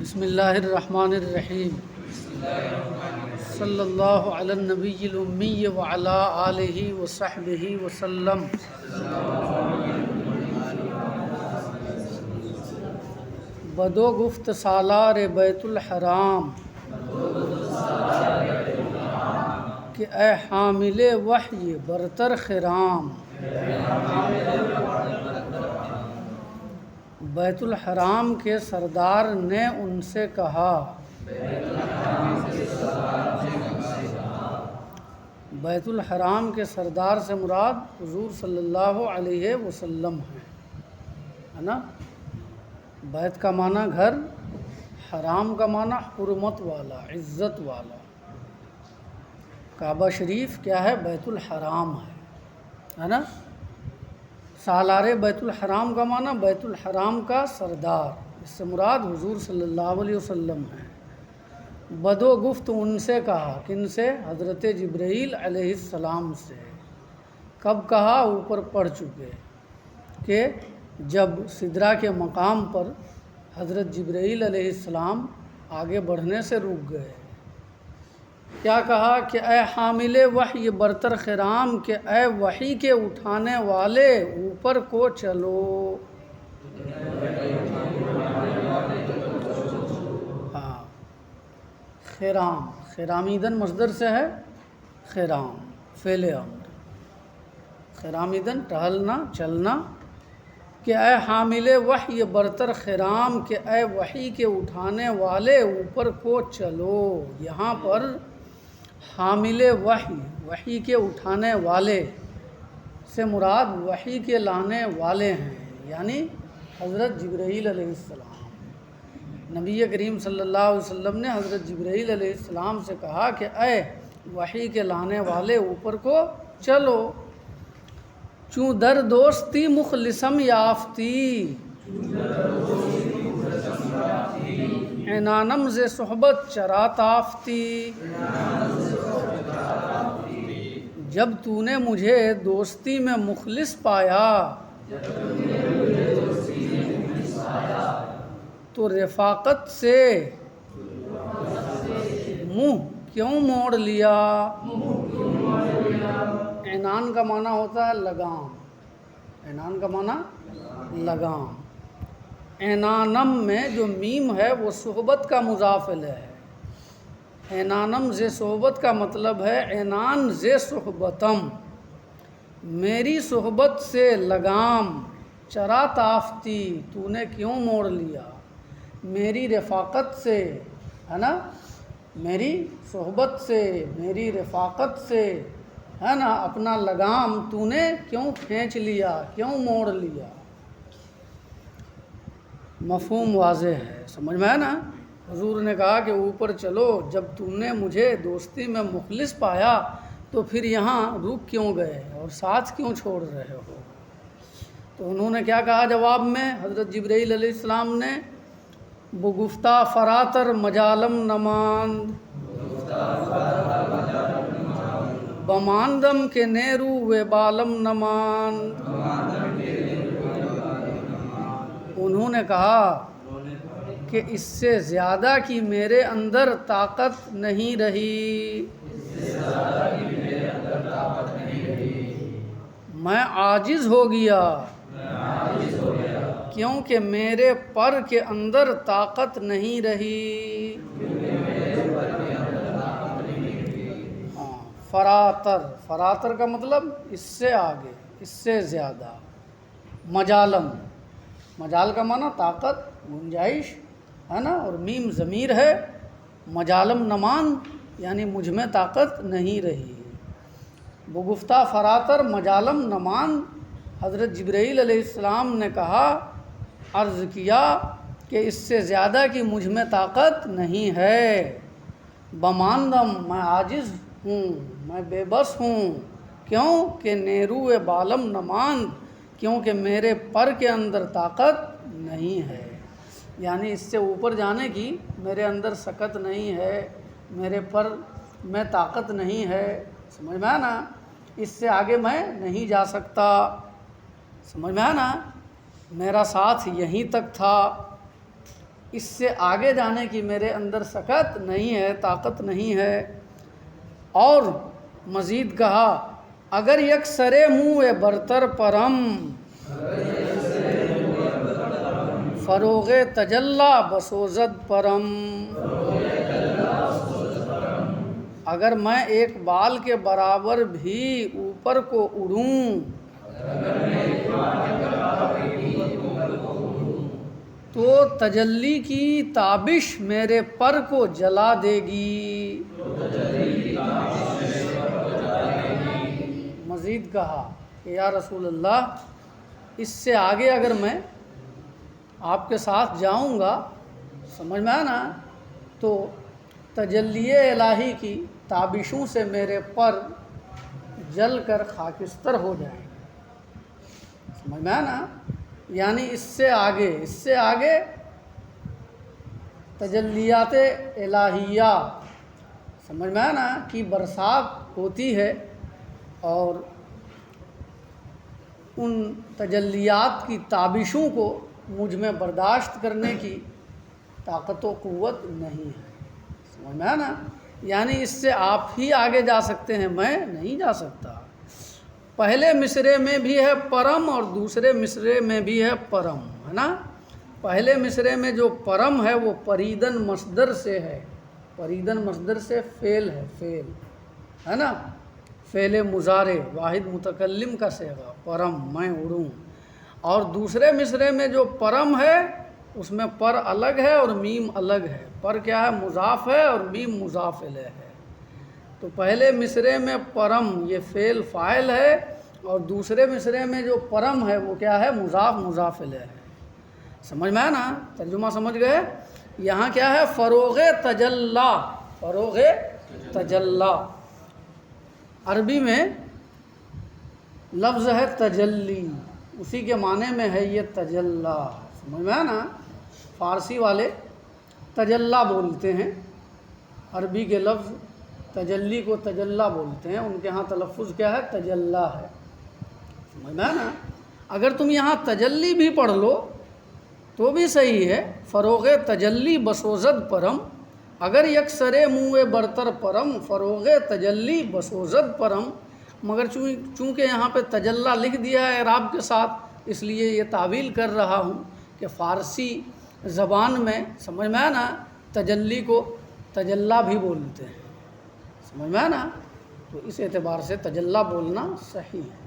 بسم اللہ الرحمن الرحیم صلی اللہ علی النبی الامی وعلی آلہ وصحبہ وسلم۔ بدو گفت سالار بیت الحرام کہ اے حامل وحی برتر خرام۔ بیت الحرام کے سردار نے ان سے کہا، بیت الحرام کے سردار سے مراد حضور صلی اللہ علیہ وسلم ہے نا۔ بیت کا معنی گھر، حرام کا معنی حرمت والا، عزت والا۔ کعبہ شریف کیا ہے؟ بیت الحرام ہے نا۔ سالار بیت الحرام کا معنی بیت الحرام کا سردار، اس سے مراد حضور صلی اللہ علیہ وسلم ہے۔ بدو گفت ان سے کہا، کن سے؟ حضرت جبرائیل علیہ السلام سے۔ کب کہا؟ اوپر پڑھ چکے کہ جب سدرہ کے مقام پر حضرت جبرائیل علیہ السلام آگے بڑھنے سے رک گئے۔ کیا کہا کہ اے حامل وحی برتر خرام، کہ اے وحی کے اٹھانے والے اوپر کو چلو۔ ہاں، خرام، خرامیدن مصدر سے ہے خرام، فعل امر۔ خرامیدن ٹہلنا، چلنا۔ کہ اے حامل وحی برتر خرام، کہ اے وحی کے اٹھانے والے اوپر کو چلو۔ یہاں پر حامل وحی، وحی کے اٹھانے والے سے مراد وحی کے لانے والے ہیں، یعنی حضرت جبرائیل علیہ السلام۔ نبی کریم صلی اللہ علیہ وسلم نے حضرت جبرائیل علیہ السلام سے کہا کہ اے وحی کے لانے والے اوپر کو چلو۔ چوں در دوستی مخلصم یافتی، عنانم ز صحبت چرا تافتی۔ جب تو نے مجھے دوستی میں مخلص پایا تو رفاقت سے منہ کیوں موڑ لیا؟ عنان کا معنی ہوتا ہے لگام، عنان کا معنی لگام۔ عنانم میں جو میم ہے وہ صحبت کا مضاف الیہ ہے۔ عنانم ز صحبت کا مطلب ہے عنان ز صحبتم، میری صحبت سے لگام۔ چرا تافتی، تو نے کیوں موڑ لیا؟ میری رفاقت سے، ہے نا، میری صحبت سے، میری رفاقت سے، ہے نا، اپنا لگام تو نے کیوں کھینچ لیا، کیوں موڑ لیا؟ مفہوم واضح ہے، سمجھ میں ہے نا۔ حضور نے کہا کہ اوپر چلو، جب تم نے مجھے دوستی میں مخلص پایا تو پھر یہاں رک کیوں گئے اور ساتھ کیوں چھوڑ رہے ہو؟ تو انہوں نے کیا کہا جواب میں؟ حضرت جبرائیل علیہ السلام نے بگفتہ فراتر مجالم نماند، بماندم کے نیرو و بالم نماند۔ انہوں نے کہا کہ اس سے زیادہ کی میرے اندر طاقت نہیں رہی، میں عاجز ہو گیا، کیونکہ میرے پر کے اندر طاقت نہیں رہی۔ فراتر، فراتر کا مطلب اس سے آگے، اس سے زیادہ۔ مجالم، مجال کا معنی طاقت، گنجائش، ہے نا، اور میم ضمیر ہے۔ مجالم نمان یعنی مجھ میں طاقت نہیں رہی۔ بگفتہ فراتر مجالم نمان، حضرت جبرائیل علیہ السلام نے کہا، عرض کیا کہ اس سے زیادہ کی مجھ میں طاقت نہیں ہے۔ بماندم، میں عاجز ہوں، میں بے بس ہوں۔ کیوں کہ نیرو بالم نمان، کیونکہ میرے پر کے اندر طاقت نہیں ہے، یعنی اس سے اوپر جانے کی میرے اندر سکت نہیں ہے، میرے پر میں طاقت نہیں ہے، سمجھ میں آنا، اس سے آگے میں نہیں جا سکتا، سمجھ میں آنا، میرا ساتھ یہیں تک تھا۔ اس سے آگے جانے کی میرے اندر سکت نہیں ہے، طاقت نہیں ہے۔ اور مزید کہا اگر یک سرے منہ برتر پرم فروغ تجلی بسوزد پرم، اگر میں ایک بال کے برابر بھی اوپر کو اڑوں تو تجلی کی تابش میرے پر کو جلا دے گی۔ مزید کہا کہ یا رسول اللہ اس سے آگے اگر میں آپ کے ساتھ جاؤں گا، سمجھ میں آنا، تو تجلی الہی کی تابشوں سے میرے پر جل کر خاکستر ہو جائیں گے۔ سمجھ میں آنا، یعنی اس سے آگے تجلیات الہیہ، سمجھ میں آنا، کی برسات ہوتی ہے، اور ان تجلیات کی تابشوں کو مجھ میں برداشت کرنے کی طاقت و قوت نہیں ہے۔ سمجھ میں آنا، یعنی اس سے آپ ہی آگے جا سکتے ہیں، میں نہیں جا سکتا۔ پہلے مصرے میں بھی ہے پرم اور دوسرے مصرے میں بھی ہے پرم، ہے نا۔ پہلے مصرے میں جو پرم ہے وہ پریدن مصدر سے ہے، پریدن مصدر سے فعل ہے، فعل ہے نا، فعل مضارع واحد متکلم کا صیغہ، پرم میں اڑوں۔ اور دوسرے مصرے میں جو پرم ہے اس میں پر الگ ہے اور میم الگ ہے، پر کیا ہے، مضاف ہے، اور میم مضاف الیہ ہے۔ تو پہلے مصرے میں پرم یہ فعل فاعل ہے، اور دوسرے مصرے میں جو پرم ہے وہ کیا ہے، مضاف مضاف الیہ ہے۔ سمجھ میں آنا، ترجمہ سمجھ گئے؟ یہاں کیا ہے، فروغ تجلی، فروغ تجلی عربی میں لفظ ہے تجلی، اسی کے معنی میں ہے یہ تجلی۔ سمجھ میں آنا، فارسی والے تجلی بولتے ہیں، عربی کے لفظ تجلی کو تجلی بولتے ہیں، ان کے ہاں تلفظ کیا ہے، تجلی ہے۔ سمجھ میں آنا، اگر تم یہاں تجلی بھی پڑھ لو تو بھی صحیح ہے، فروغ تجلی بسوزد پرم، اگر یک سرے منہ برتر پرم فروغ تجلی بسوزد پرم، مگر چونکہ یہاں پہ تجلی لکھ دیا ہے اعراب کے ساتھ، اس لیے یہ تعویل کر رہا ہوں کہ فارسی زبان میں، سمجھ میں آنا، تجلی کو تجلی بھی بولتے ہیں، سمجھ میں آنا، تو اس اعتبار سے تجلی بولنا صحیح ہے۔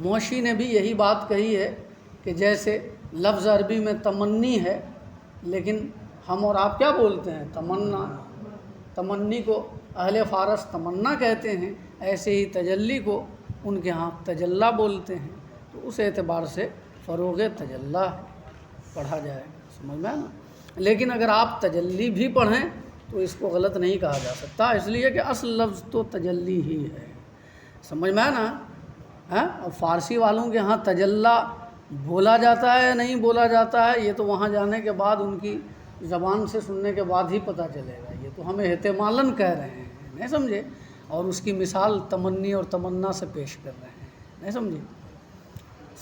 موشی نے بھی یہی بات کہی ہے کہ جیسے لفظ عربی میں تمنی ہے، لیکن ہم اور آپ کیا بولتے ہیں، تمنا، تمنی کو اہل فارس تمنا کہتے ہیں، ایسے ہی تجلی کو ان کے ہاں تجلی بولتے ہیں، تو اس اعتبار سے فروغ تجلی پڑھا جائے، سمجھ میں آنا۔ لیکن اگر آپ تجلی بھی پڑھیں تو اس کو غلط نہیں کہا جا سکتا، اس لیے کہ اصل لفظ تو تجلی ہی ہے، سمجھ میں آنا۔ اور فارسی والوں کے ہاں تجلی بولا جاتا ہے یا نہیں بولا جاتا ہے، یہ تو وہاں جانے کے بعد ان کی زبان سے سننے کے بعد ہی پتہ چلے گا، یہ تو ہمیں احتمالاً کہہ رہے ہیں، نہیں سمجھے، اور اس کی مثال تمنی اور تمنا سے پیش کر رہے ہیں، نہیں سمجھے۔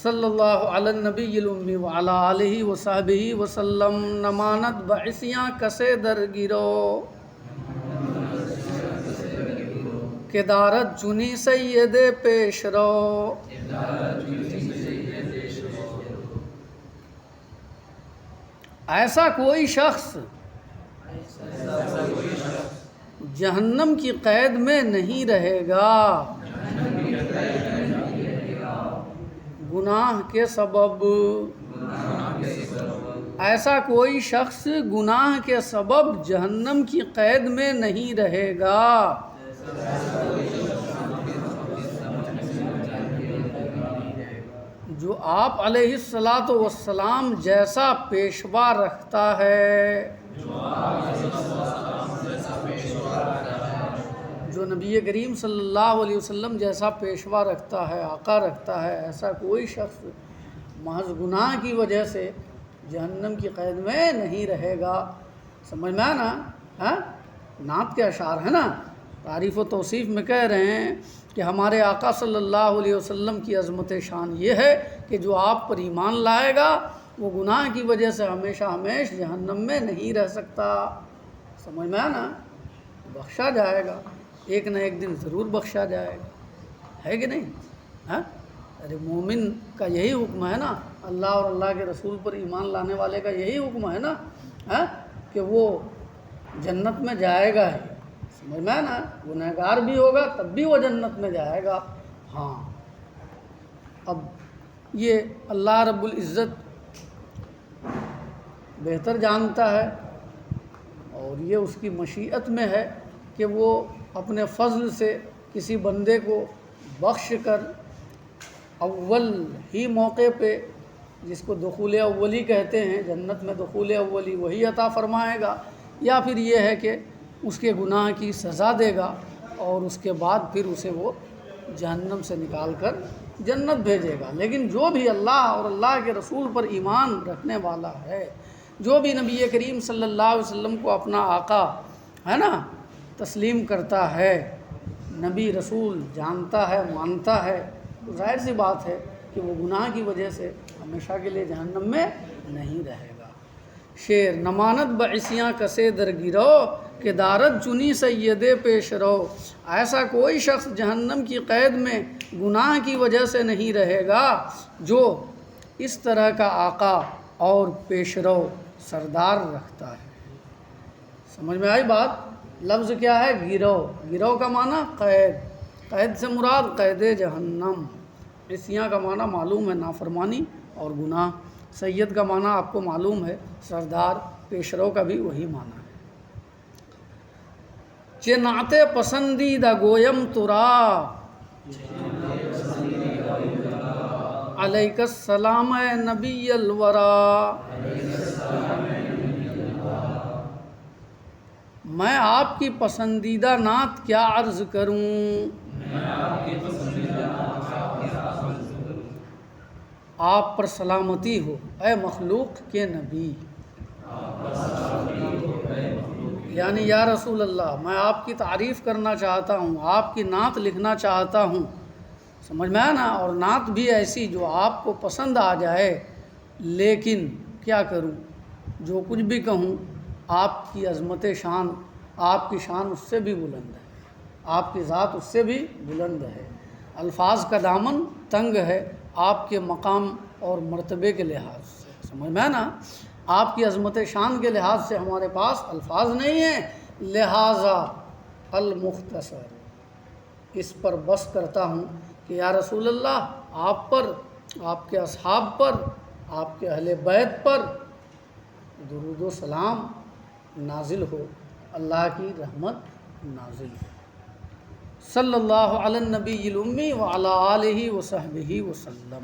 صلی اللہ علی النبی الامی وعلی آلہ وصحبہ وسلم، نماند بعثیاں کسے در گرو کہ دارت چنی سید پیش رو۔ ایسا کوئی شخص جہنم کی قید میں نہیں رہے گا گناہ کے سبب، ایسا کوئی شخص گناہ کے سبب جہنم کی قید میں نہیں رہے گا۔ جو آپ علیہ الصلاۃ والسلام جیسا پیشوا رکھتا ہے، جو نبی کریم صلی اللہ علیہ وسلم جیسا پیشوا رکھتا ہے، آقا رکھتا ہے، ایسا کوئی شخص محض گناہ کی وجہ سے جہنم کی قید میں نہیں رہے گا۔ سمجھ میں آنا، ہاں، نعت کے اشعار ہیں نا، تعریف و توصیف میں کہہ رہے ہیں کہ ہمارے آقا صلی اللہ علیہ وسلم کی عظمت شان یہ ہے کہ جو آپ پر ایمان لائے گا وہ گناہ کی وجہ سے ہمیشہ ہمیشہ جہنم میں نہیں رہ سکتا۔ سمجھ میں آنا؟ بخشا جائے گا، ایک نہ ایک دن ضرور بخشا جائے گا، ہے کہ نہیں؟ ہاں، ارے مومن کا یہی حکم ہے نا، اللہ اور اللہ کے رسول پر ایمان لانے والے کا یہی حکم ہے نا، ہاں، کہ وہ جنت میں جائے گا ہی۔ سمجھ میں آنا؟ گنہگار بھی ہوگا تب بھی وہ جنت میں جائے گا۔ ہاں، اب یہ اللہ رب العزت بہتر جانتا ہے، اور یہ اس کی مشیت میں ہے کہ وہ اپنے فضل سے کسی بندے کو بخش کر اول ہی موقع پہ، جس کو دخول اولی کہتے ہیں، جنت میں دخول اولی وہی عطا فرمائے گا، یا پھر یہ ہے کہ اس کے گناہ کی سزا دے گا اور اس کے بعد پھر اسے وہ جہنم سے نکال کر جنت بھیجے گا۔ لیکن جو بھی اللہ اور اللہ کے رسول پر ایمان رکھنے والا ہے، جو بھی نبی کریم صلی اللہ علیہ وسلم کو اپنا آقا ہے نا تسلیم کرتا ہے، نبی رسول جانتا ہے، مانتا ہے، تو ظاہر سی بات ہے کہ وہ گناہ کی وجہ سے ہمیشہ کے لیے جہنم میں نہیں رہے گا۔ شعر: نماند بعصیاں کسے در گرو، کہ دارد چنی سید پیش رو۔ ایسا کوئی شخص جہنم کی قید میں گناہ کی وجہ سے نہیں رہے گا جو اس طرح کا آقا اور پیش رو سردار رکھتا ہے۔ سمجھ میں آئی بات؟ لفظ کیا ہے؟ گروہ۔ گروہ کا معنی قید، قید سے مراد قید جہنم۔ عصیاں کا معنی معلوم ہے نافرمانی اور گناہ، سید کا معنی آپ کو معلوم ہے سردار، پیشرو کا بھی وہی معنی ہے۔ چہ نعت پسندیدہ گویم ترا، علیک السلام اے نبی الورا۔ میں آپ کی پسندیدہ نعت کیا عرض کروں، آپ پر سلامتی ہو اے مخلوق کے نبی، یعنی یا رسول اللہ میں آپ کی تعریف کرنا چاہتا ہوں، آپ کی نعت لکھنا چاہتا ہوں، سمجھ میں آنا؟ اور نعت بھی ایسی جو آپ کو پسند آ جائے، لیکن کیا کروں، جو کچھ بھی کہوں آپ کی عظمت شان، آپ کی شان اس سے بھی بلند ہے، آپ کی ذات اس سے بھی بلند ہے، الفاظ کا دامن تنگ ہے آپ کے مقام اور مرتبے کے لحاظ سے، سمجھ میں نا؟ آپ کی عظمت شان کے لحاظ سے ہمارے پاس الفاظ نہیں ہیں، لہٰذا المختصر اس پر بس کرتا ہوں کہ یا رسول اللہ آپ پر، آپ کے اصحاب پر، آپ کے اہل بیت پر درود و سلام نازل ہو، اللہ کی رحمت نازل ہو۔ صلی اللہ علی النبی الامی وعلی آلہ وصحبہ وسلم۔